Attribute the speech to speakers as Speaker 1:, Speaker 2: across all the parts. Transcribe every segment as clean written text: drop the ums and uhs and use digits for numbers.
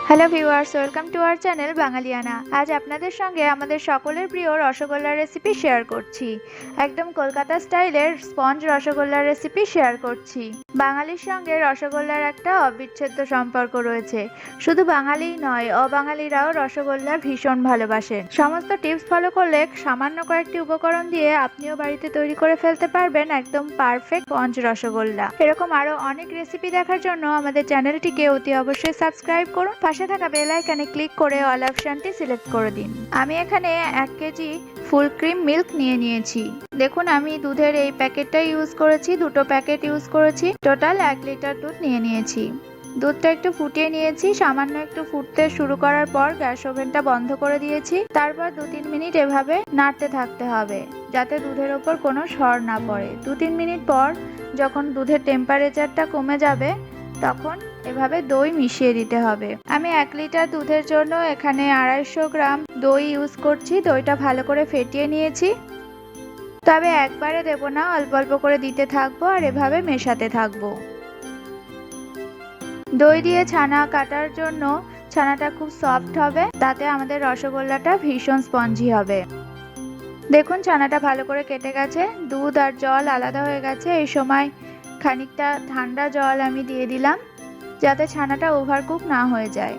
Speaker 1: Hello viewers, welcome to our channel Bangaliana. আজ আপনাদের সঙ্গে আমাদের সকলের প্রিয় রসগোল্লার রেসিপি শেয়ার করছি। একদম কলকাতা স্টাইলের স্পঞ্জ রসগোল্লার রেসিপি শেয়ার করছি। বাঙালির সঙ্গে রসগোল্লার একটা অবিচ্ছেদ্য সম্পর্ক রয়েছে। শুধু বাঙালিই নয়, অবাঙালিরাও রসগোল্লা ভীষণ ভালোবাসেন। সমস্ত টিপস ফলো করলে সামান্য কয়েকটি উপকরণ দিয়ে আপনিও বাড়িতে তৈরি করে ফেলতে পারবেন একদম পারফেক্ট স্পঞ্জ রসগোল্লা। এরকম আরো অনেক রেসিপি দেখার জন্য আমাদের চ্যানেলটিকে অতি অবশ্যই সাবস্ক্রাইব করুন। পাশে থাকা বেল আইকনে ক্লিক করে অল অপশনটি সিলেক্ট করে দিন। আমি এখানে 1 কেজি ফুল ক্রিম মিল্ক নিয়েছি। দেখুন, আমি দুধের এই প্যাকেটটা ইউজ করেছি, দুটো প্যাকেট ইউজ করেছি। টোটাল 1 লিটার দুধ নিয়েছি। দুধটা একটু ফুটিয়ে নিয়েছি। সামান্য একটু ফুটতে শুরু করার পর গ্যাস ওভেনটা বন্ধ করে দিয়েছি। তারপর 2-3 মিনিট এভাবে নাড়তে থাকতে হবে যাতে দুধের ওপর কোনো সর না পড়ে। 2-3 মিনিট পর যখন দুধের টেম্পারেচারটা কমে যাবে তখন এভাবে দই মিশিয়ে দিতে হবে। আমি 1 লিটার দুধের জন্য এখানে 250 গ্রাম দই ইউজ করছি। দইটা ভালো করে ফেটিয়ে নিয়েছি, তবে একবারে দেব না, অল্প অল্প করে দিতে থাকবো আর এভাবে মেশাতে থাকবো। দই দিয়ে ছানা কাটার জন্য ছানাটা খুব সফট হবে, তাতে আমাদের রসগোল্লাটা ভীষণ স্পঞ্জি হবে। দেখুন, ছানাটা ভালো করে কেটে গেছে, দুধ আর জল আলাদা হয়ে গেছে। এই সময় খানিকটা ঠান্ডা জল আমি দিয়ে দিলাম যাতে ছানাটা ওভারকুক না হয়ে যায়।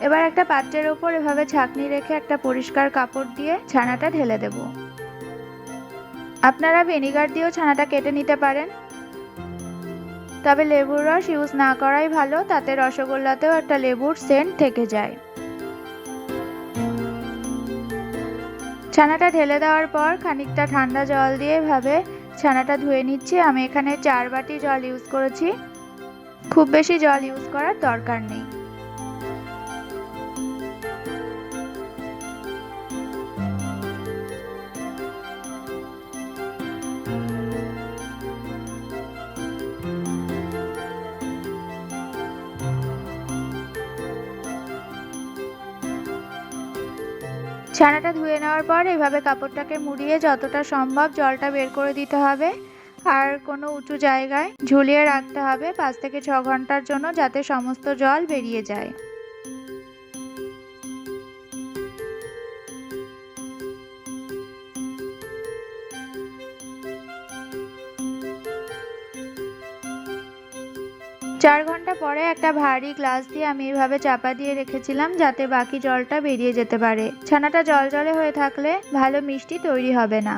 Speaker 1: এবার একটা পাত্রের উপর এভাবে ছাঁকনি রেখে একটা পরিষ্কার কাপড় দিয়ে ছানাটা ঢেলে দেব। আপনারা ভিনেগার দিয়েও ছানাটা কেটে নিতে পারেন, তবে লেবুর রস ইউজ না করাই ভালো, তাতে রসগোল্লাতেও একটা লেবুর সেন্ট থেকে যায়। ছানাটা ঢেলে দেওয়ার পর খানিকটা ঠান্ডা জল দিয়ে এভাবে ছানাটা ধুয়ে নিচ্ছি। আমি এখানে 4 বাটি জল ইউজ করেছি, খুব বেশি জল ইউজ করার দরকার নেই। ছানাটা ধুয়ে নেওয়ার পর এভাবে কাপড়টাকে মুড়িয়ে যতটা সম্ভব জলটা বের করে দিতে হবে আর কোনো উঁচু জায়গায় ঝুলিয়ে রাখতে হবে 5 থেকে 6 ঘন্টার জন্য, যাতে সমস্ত জল বেরিয়ে যায়। চার ঘন্টা পরে একটা ভারী গ্লাস দিয়ে আমি এইভাবে চাপা দিয়ে রেখেছিলাম যাতে বাকি জলটা বেরিয়ে যেতে পারে। ছানাটা জলজলে হয়ে থাকলে ভালো মিষ্টি তৈরি হবে না।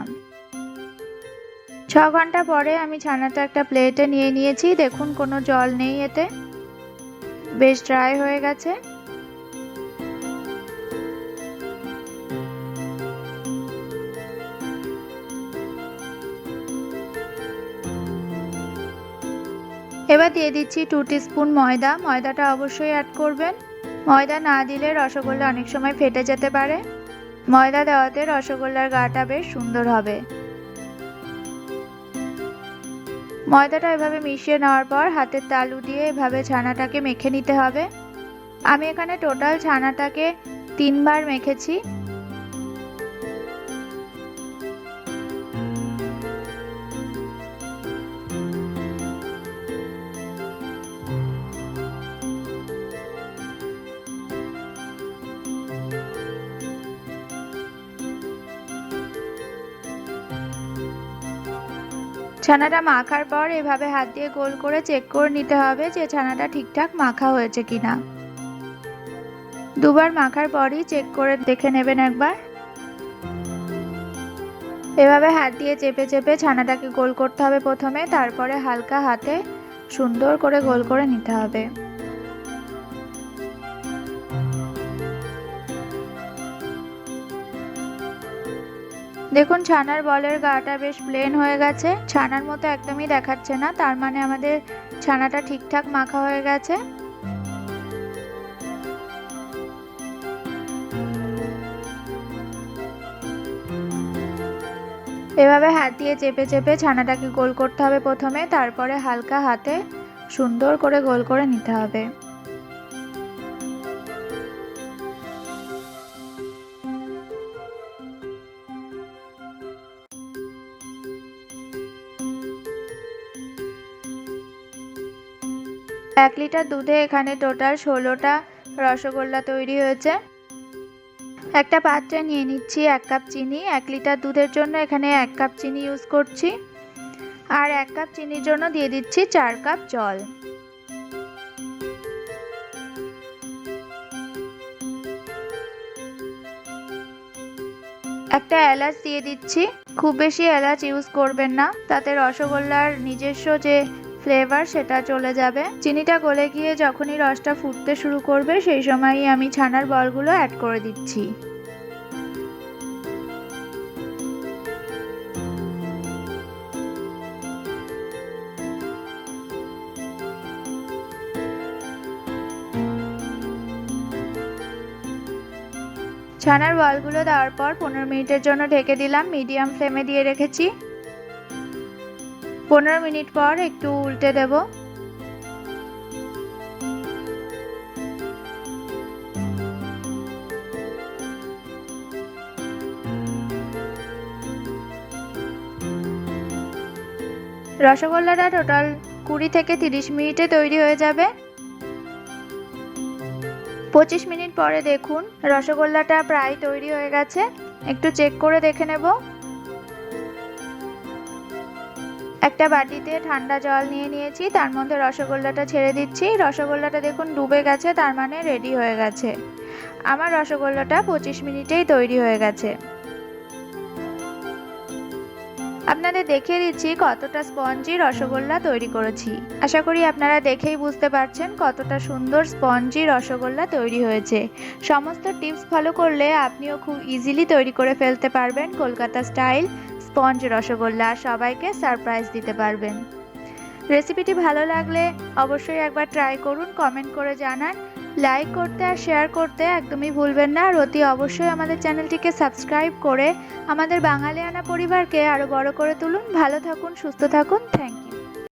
Speaker 1: 6 ঘন্টা পরে আমি ছানাটা একটা প্লেটে নিয়ে নিয়েছি। দেখুন, কোনো জল নেই এতে, বেশ ড্রাই হয়ে গেছে। এবার দিয়ে দিচ্ছি 2 টিস্পুন ময়দা। ময়দাটা অবশ্যই অ্যাড করবেন, ময়দা না দিলে রসগোল্লা অনেক সময় ফেটে যেতে পারে। ময়দা দেওয়াতে রসগোল্লার গাটা বেশ সুন্দর হবে। ময়দাটা এভাবে মিশিয়ে নেওয়ার পর হাতের তালু দিয়ে এভাবে ছানাটাকে মেখে নিতে হবে। আমি এখানে টোটাল ছানাটাকে 3 বার মেখেছি। ছানাটা মাখার পর এভাবে হাত দিয়ে গোল করে চেক করে নিতে হবে যে ছানাটা ঠিকঠাক মাখা হয়েছে কিনা। দুবার মাখার পরই চেক করে দেখে নেবেন একবার। এভাবে হাত দিয়ে চেপে চেপে ছানাটাকে গোল করতে হবে প্রথমে, তারপরে হালকা হাতে সুন্দর করে গোল করে নিতে হবে। দেখুন, ছানার বলের গাটা বেশ প্লেন হয়ে গেছে, ছানার মতো একদমই দেখাচ্ছে না, তার মানে আমাদের ছানাটা ঠিকঠাক মাখা হয়ে গেছে। এভাবে হাত দিয়ে চেপে চেপে ছানাটাকে গোল করতে হবে প্রথমে, তারপরে হালকা হাতে সুন্দর করে গোল করে নিতে হবে। 1 লিটার দুধে এখানে টোটাল 16টা রসগোল্লা তৈরি হয়েছে। একটা পাত্রে নিয়ে নিচ্ছি 1 কাপ চিনি। 1 লিটার দুধের জন্য এখানে 1 কাপ চিনি ইউজ করছি, আর 1 কাপ চিনির জন্য দিয়ে দিচ্ছি 4 কাপ জল। একটা এলাচ দিয়ে দিচ্ছি, খুব বেশি এলাচ ইউজ করবেন না, তাতে রসগোল্লার নিজস্ব যে ফ্লেভার সেটা চলে যাবে। চিনিটা গলে গিয়ে যখনই রসটা ফুটতে শুরু করবে সেই সময়ই আমি ছানার বলগুলো অ্যাড করে দিচ্ছি। ছানার বলগুলো দেওয়ার পর 15 মিনিটের জন্য ঢেকে দিলাম, মিডিয়াম ফ্লেমে দিয়ে রেখেছি। 15 মিনিট পর একটু উল্টে দেব। রসগোল্লাটা টোটাল 20 থেকে 30 মিনিটে তৈরি হয়ে যাবে। 25 মিনিট পরে দেখুন রসগোল্লাটা প্রায় তৈরি হয়ে গেছে, একটু চেক করে দেখে নেব। একটা বাটিতে ঠান্ডা জল নিয়ে নিয়েছি, তার মধ্যে রসগোল্লাটা ছেড়ে দিচ্ছি। রসগোল্লাটা দেখুন ডুবে গেছে, তার মানে রেডি হয়ে গেছে। আমার রসগোল্লাটা 25 মিনিটেই তৈরি হয়ে গেছে। আপনাদের দেখিয়ে দিচ্ছি কতটা স্পঞ্জি রসগোল্লা তৈরি করেছি। আশা করি আপনারা দেখেই বুঝতে পারছেন কতটা সুন্দর স্পঞ্জি রসগোল্লা তৈরি হয়েছে। সমস্ত টিপস ফলো করলে আপনিও খুব ইজিলি তৈরি করে ফেলতে পারবেন কলকাতা স্টাইল স্পঞ্জ রসগোল্লা, সবাইকে সারপ্রাইজ দিতে পারবেন। রেসিপিটি ভালো লাগলে অবশ্যই একবার ট্রাই করুন, কমেন্ট করে জানান, লাইক করতে আর শেয়ার করতে একদমই ভুলবেন না। আর অতি অবশ্যই আমাদের চ্যানেলটিকে সাবস্ক্রাইব করে আমাদের বাঙালিয়ানা পরিবারকে আরও বড় করে তুলুন। ভালো থাকুন, সুস্থ থাকুন, থ্যাংক ইউ।